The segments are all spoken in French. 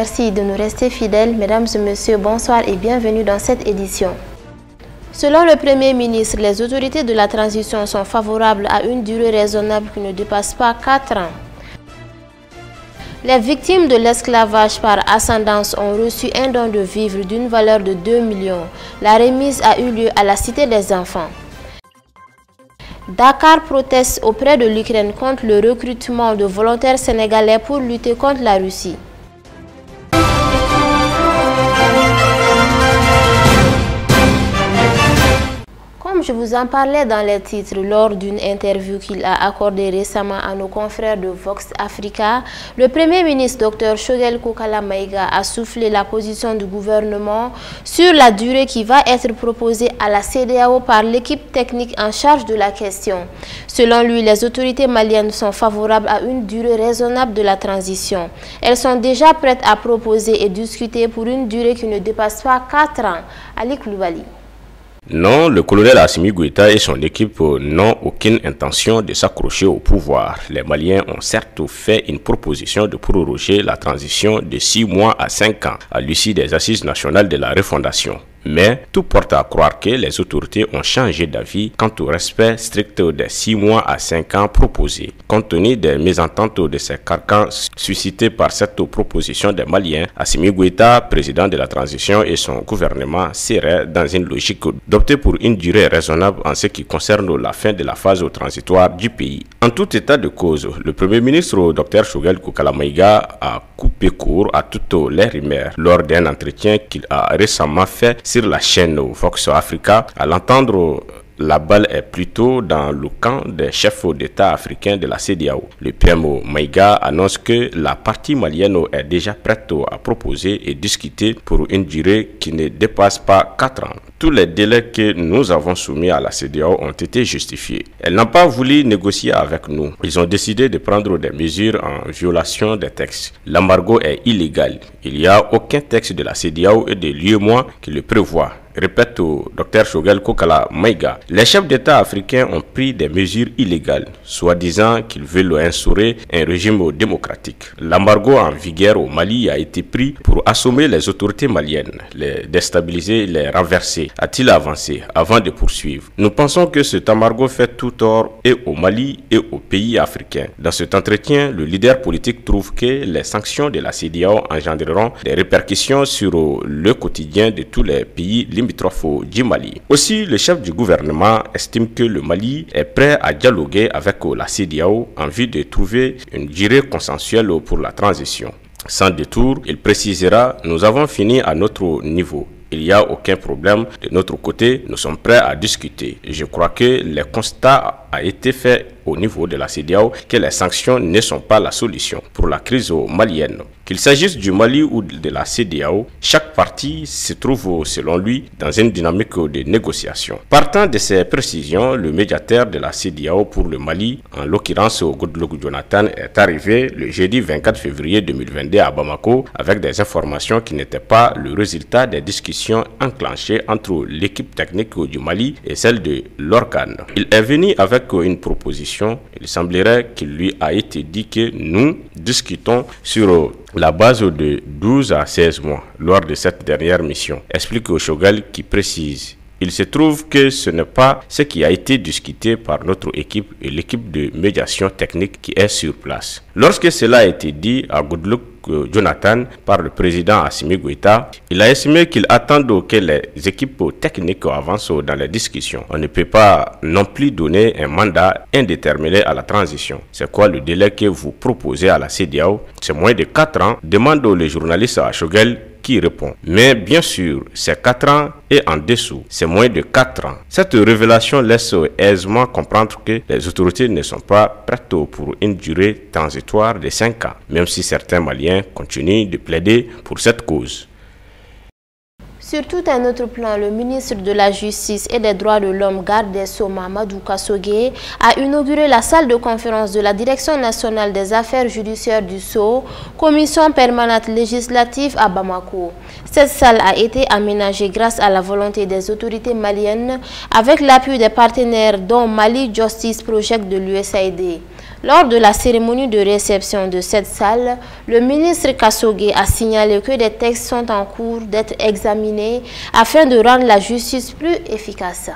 Merci de nous rester fidèles. Mesdames et messieurs, bonsoir et bienvenue dans cette édition. Selon le Premier ministre, les autorités de la transition sont favorables à une durée raisonnable qui ne dépasse pas 4 ans. Les victimes de l'esclavage par ascendance ont reçu un don de vivres d'une valeur de 2 millions. La remise a eu lieu à la Cité des Enfants. Dakar proteste auprès de l'Ukraine contre le recrutement de volontaires sénégalais pour lutter contre la Russie. Comme je vous en parlais dans les titres lors d'une interview qu'il a accordée récemment à nos confrères de Vox Africa, le Premier ministre Dr Choguel Kokala Maïga a soufflé la position du gouvernement sur la durée qui va être proposée à la CEDEAO par l'équipe technique en charge de la question. Selon lui, les autorités maliennes sont favorables à une durée raisonnable de la transition. Elles sont déjà prêtes à proposer et discuter pour une durée qui ne dépasse pas 4 ans. Ali Koulibaly. Non, le colonel Assimi Goïta et son équipe n'ont aucune intention de s'accrocher au pouvoir. Les Maliens ont certes fait une proposition de proroger la transition de 6 mois à 5 ans à l'issue des assises nationales de la refondation. Mais tout porte à croire que les autorités ont changé d'avis quant au respect strict des 6 mois à 5 ans proposés. Compte tenu des mésententes de ces carcans suscités par cette proposition des Maliens, Assimi Goïta, président de la transition, et son gouvernement seraient dans une logique d'opter pour une durée raisonnable en ce qui concerne la fin de la phase transitoire du pays. En tout état de cause, le Premier ministre Dr Choguel Kokala Maïga a coupé court à toutes les rumeurs lors d'un entretien qu'il a récemment fait sur la chaîne Vox Africa. À l'entendre, la balle est plutôt dans le camp des chefs d'État africains de la CEDEAO. Le PM Maïga annonce que la partie malienne est déjà prête à proposer et discuter pour une durée qui ne dépasse pas 4 ans. Tous les délais que nous avons soumis à la CEDEAO ont été justifiés. Elle n'a pas voulu négocier avec nous. Ils ont décidé de prendre des mesures en violation des textes. L'embargo est illégal. Il n'y a aucun texte de la CEDEAO et de l'UEMOA qui le prévoit. Répète au Dr Choguel Kokala Maïga. Les chefs d'État africains ont pris des mesures illégales, soi-disant qu'ils veulent instaurer un régime démocratique. L'embargo en vigueur au Mali a été pris pour assommer les autorités maliennes, les déstabiliser, les renverser, a-t-il avancé avant de poursuivre. Nous pensons que cet embargo fait tout tort et au Mali et aux pays africains. Dans cet entretien, le leader politique trouve que les sanctions de la CEDEAO engendreront des répercussions sur le quotidien de tous les pays limitrophes du Mali. Aussi, le chef du gouvernement estime que le Mali est prêt à dialoguer avec la CEDEAO en vue de trouver une durée consensuelle pour la transition. Sans détour, il précisera: nous avons fini à notre niveau. Il n'y a aucun problème. De notre côté, nous sommes prêts à discuter. Je crois que le constat a été fait au niveau de la CEDEAO que les sanctions ne sont pas la solution pour la crise malienne. Qu'il s'agisse du Mali ou de la CEDEAO, chaque partie se trouve, selon lui, dans une dynamique de négociation. Partant de ces précisions, le médiateur de la CEDEAO pour le Mali, en l'occurrence Goodluck Jonathan, est arrivé le jeudi 24 février 2022 à Bamako avec des informations qui n'étaient pas le résultat des discussions enclenchées entre l'équipe technique du Mali et celle de l'organe. Il est venu avec une proposition. Il semblerait qu'il lui a été dit que nous discutons sur la base de 12 à 16 mois lors de cette dernière mission, explique Choguel, qui précise: il se trouve que ce n'est pas ce qui a été discuté par notre équipe et l'équipe de médiation technique qui est sur place. Lorsque cela a été dit à Goodluck Jonathan par le président Assimi Goïta, il a estimé qu'il attend que les équipes techniques avancent dans les discussions. On ne peut pas non plus donner un mandat indéterminé à la transition. C'est quoi le délai que vous proposez à la CEDEAO? C'est moins de 4 ans, demande le journaliste à Choguel, qui répond: mais bien sûr, c'est 4 ans et en dessous, c'est moins de 4 ans. Cette révélation laisse aisément comprendre que les autorités ne sont pas prêtes pour une durée transitoire de 5 ans, même si certains Maliens continuent de plaider pour cette cause. Sur tout un autre plan, le ministre de la Justice et des Droits de l'Homme, garde des Sceaux, Mamadou Kassogué, a inauguré la salle de conférence de la Direction nationale des affaires judiciaires du Sceau, commission permanente législative à Bamako. Cette salle a été aménagée grâce à la volonté des autorités maliennes avec l'appui des partenaires dont Mali Justice Project de l'USAID. Lors de la cérémonie de réception de cette salle, le ministre Kassogué a signalé que des textes sont en cours d'être examinés afin de rendre la justice plus efficace.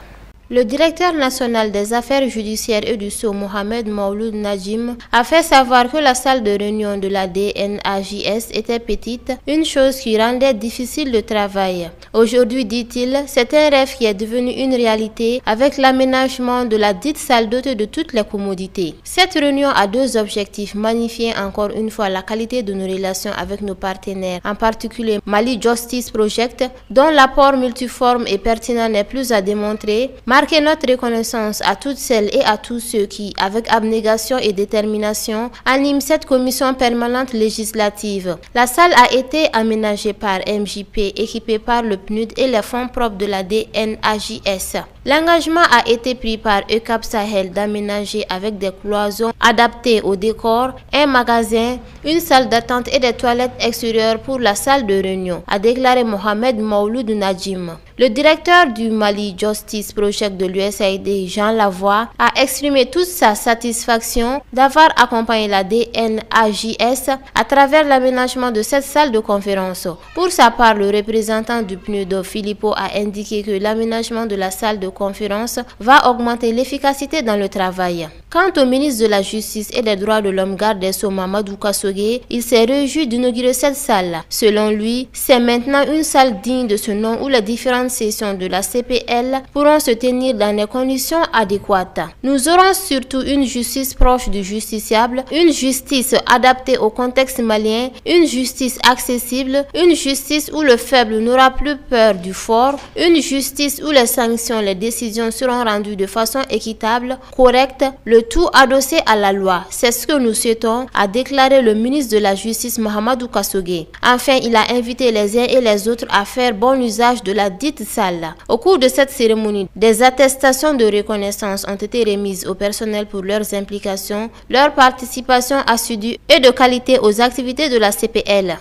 Le directeur national des affaires judiciaires et du sceau, Mohamed Mauloud Najim, a fait savoir que la salle de réunion de la DNAJS était petite, une chose qui rendait difficile le travail. Aujourd'hui, dit-il, c'est un rêve qui est devenu une réalité avec l'aménagement de la dite salle dotée de toutes les commodités. Cette réunion a deux objectifs: magnifier encore une fois la qualité de nos relations avec nos partenaires, en particulier Mali Justice Project, dont l'apport multiforme et pertinent n'est plus à démontrer, marquer notre reconnaissance à toutes celles et à tous ceux qui, avec abnégation et détermination, animent cette commission permanente législative. La salle a été aménagée par MJP, équipée par le PNUD et les fonds propres de la DNAJS. L'engagement a été pris par ECAP Sahel d'aménager avec des cloisons adaptées au décor, un magasin, une salle d'attente et des toilettes extérieures pour la salle de réunion, a déclaré Mohamed Mauloud Najim. Le directeur du Mali Justice Project de l'USAID, Jean Lavoie, a exprimé toute sa satisfaction d'avoir accompagné la DNAJS à travers l'aménagement de cette salle de conférence. Pour sa part, le représentant du PNUD, Filippo, a indiqué que l'aménagement de la salle de conférence va augmenter l'efficacité dans le travail. Quant au ministre de la Justice et des Droits de l'Homme, garde des Sceaux, Mamadou Kassogué, il s'est réjoui d'inaugurer cette salle. Selon lui, c'est maintenant une salle digne de ce nom où les différentes sessions de la CPL pourront se tenir dans des conditions adéquates. Nous aurons surtout une justice proche du justiciable, une justice adaptée au contexte malien, une justice accessible, une justice où le faible n'aura plus peur du fort, une justice où les sanctions, les décisions seront rendues de façon équitable, correcte, le tout adossé à la loi. C'est ce que nous souhaitons, a déclaré le ministre de la Justice Mahamadou Kassogué. Enfin, il a invité les uns et les autres à faire bon usage de la dite salle. Au cours de cette cérémonie, des attestations de reconnaissance ont été remises au personnel pour leurs implications, leur participation assidue et de qualité aux activités de la CPL.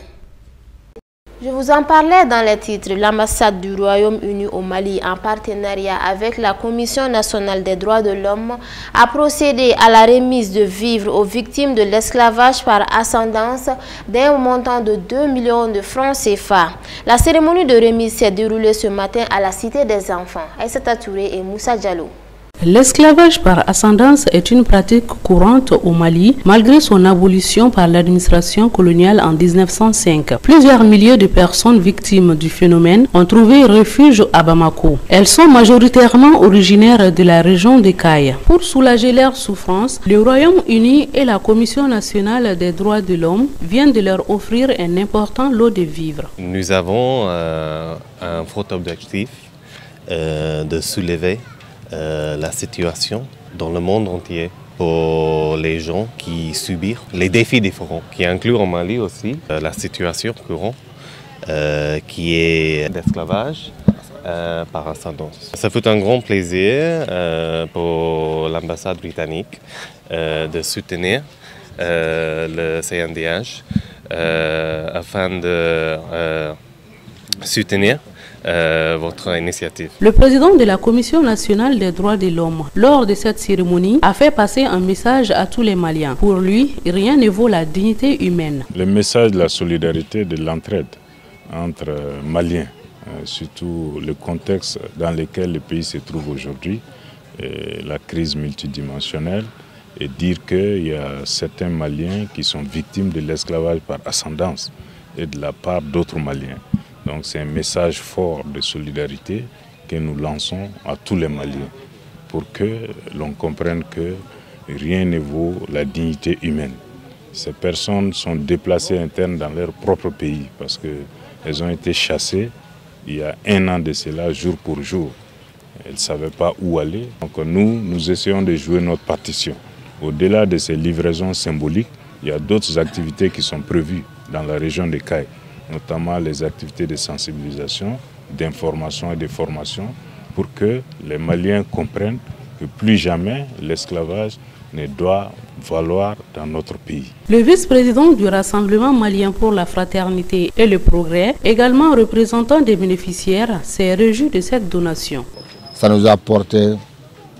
Je vous en parlais dans les titres. L'ambassade du Royaume-Uni au Mali, en partenariat avec la Commission nationale des droits de l'homme, a procédé à la remise de vivres aux victimes de l'esclavage par ascendance d'un montant de 2 millions de francs CFA. La cérémonie de remise s'est déroulée ce matin à la Cité des Enfants. Aïssata Touré et Moussa Diallo. L'esclavage par ascendance est une pratique courante au Mali, malgré son abolition par l'administration coloniale en 1905. Plusieurs milliers de personnes victimes du phénomène ont trouvé refuge à Bamako. Elles sont majoritairement originaires de la région de Kaya. Pour soulager leurs souffrances, le Royaume-Uni et la Commission nationale des droits de l'homme viennent de leur offrir un important lot de vivres. Nous avons un fort objectif de soulever la situation dans le monde entier pour les gens qui subissent les défis différents, qui incluent en Mali aussi la situation courante qui est l'esclavage par ascendance. Ça fait un grand plaisir pour l'ambassade britannique de soutenir le CNDH afin de soutenir votre initiative. Le président de la Commission nationale des droits de l'homme, lors de cette cérémonie, a fait passer un message à tous les Maliens. Pour lui, rien ne vaut la dignité humaine. Le message de la solidarité, de l'entraide entre Maliens, surtout le contexte dans lequel le pays se trouve aujourd'hui, la crise multidimensionnelle, et dire qu'il y a certains Maliens qui sont victimes de l'esclavage par ascendance et de la part d'autres Maliens. Donc c'est un message fort de solidarité que nous lançons à tous les Maliens pour que l'on comprenne que rien ne vaut la dignité humaine. Ces personnes sont déplacées internes dans leur propre pays parce qu'elles ont été chassées il y a 1 an de cela, jour pour jour. Elles ne savaient pas où aller. Donc nous essayons de jouer notre partition. Au-delà de ces livraisons symboliques, il y a d'autres activités qui sont prévues dans la région de Kayes, notamment les activités de sensibilisation, d'information et de formation, pour que les Maliens comprennent que plus jamais l'esclavage ne doit valoir dans notre pays. Le vice-président du Rassemblement malien pour la fraternité et le progrès, également représentant des bénéficiaires, s'est réjoui de cette donation. Ça nous a apporté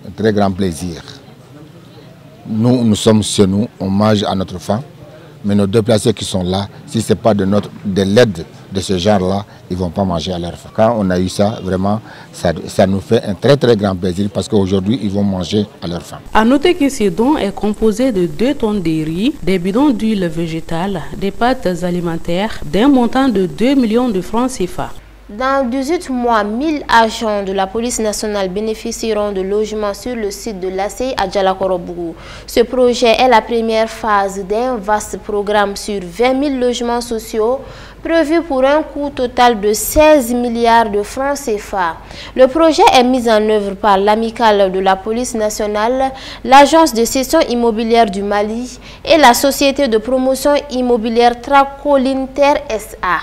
un très grand plaisir nous sommes chez nous, on mange à notre faim. Mais nos déplacés qui sont là, si ce n'est pas de l'aide de ce genre-là, ils ne vont pas manger à leur faim. Quand on a eu ça, vraiment, ça nous fait un très très grand plaisir parce qu'aujourd'hui, ils vont manger à leur faim. À noter que ce don est composé de 2 tonnes de riz, des bidons d'huile végétale, des pâtes alimentaires, d'un montant de 2 millions de francs CFA. Dans 18 mois, 1000 agents de la police nationale bénéficieront de logements sur le site de l'ACI à Djalakorobougou. Ce projet est la première phase d'un vaste programme sur 20 000 logements sociaux prévu pour un coût total de 16 milliards de francs CFA. Le projet est mis en œuvre par l'Amicale de la police nationale, l'Agence de cession immobilière du Mali et la société de promotion immobilière Tracolinter SA.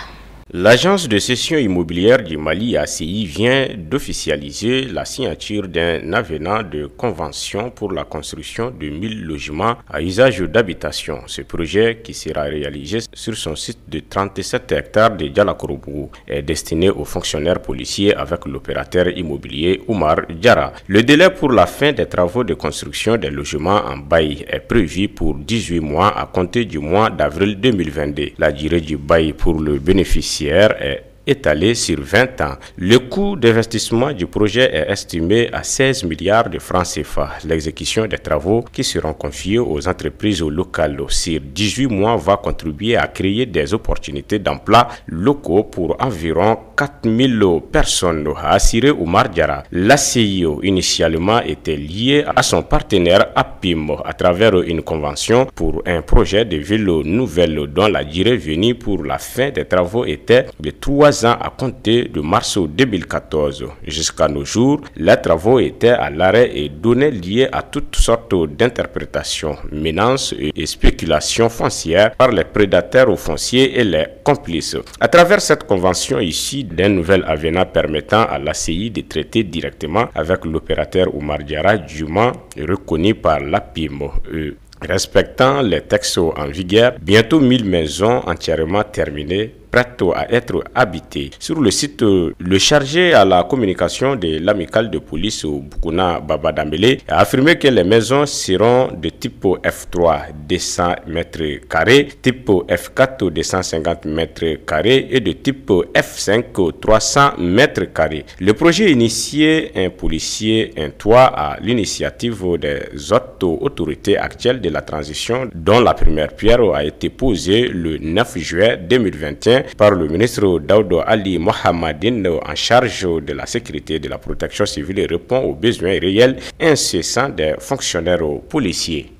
L'agence de cession immobilière du Mali, ACI, vient d'officialiser la signature d'un avenant de convention pour la construction de 1000 logements à usage d'habitation. Ce projet, qui sera réalisé sur son site de 37 hectares de Djalakorobougou, est destiné aux fonctionnaires policiers avec l'opérateur immobilier Oumar Diarra. Le délai pour la fin des travaux de construction des logements en bail est prévu pour 18 mois à compter du mois d'avril 2022. La durée du bail pour le bénéficiaire est étalé sur 20 ans. Le coût d'investissement du projet est estimé à 16 milliards de francs CFA. L'exécution des travaux qui seront confiés aux entreprises locales sur 18 mois va contribuer à créer des opportunités d'emploi locaux pour environ 4000 personnes, a assuré Oumar Diarra. L'ACIO initialement était lié à son partenaire APIM à travers une convention pour un projet de ville nouvelle dont la durée venue pour la fin des travaux était de 3 ans à compter de mars 2014. Jusqu'à nos jours, les travaux étaient à l'arrêt et donnaient lieu à toutes sortes d'interprétations, menaces et spéculations foncières par les prédateurs fonciers et les complices. À travers cette convention issue d'un nouvel avenant permettant à l'ACI de traiter directement avec l'opérateur Oumar Diarra, dûment reconnu par l'APIM. Respectant les textes en vigueur, bientôt 1000 maisons entièrement terminées, prêtes à être habitées. Sur le site, le chargé à la communication de l'amicale de police Boukouna Babadambele a affirmé que les maisons seront de type F3 de 100 m², type F4 de 150 m² et de type F5 300 m². Le projet initié un policier, un toit à l'initiative des autorités actuelles de la transition, dont la première pierre a été posée le 9 juillet 2021 par le ministre Daouda Ali Mohamedine en charge de la sécurité et de la protection civile et répond aux besoins réels incessants des fonctionnaires policiers.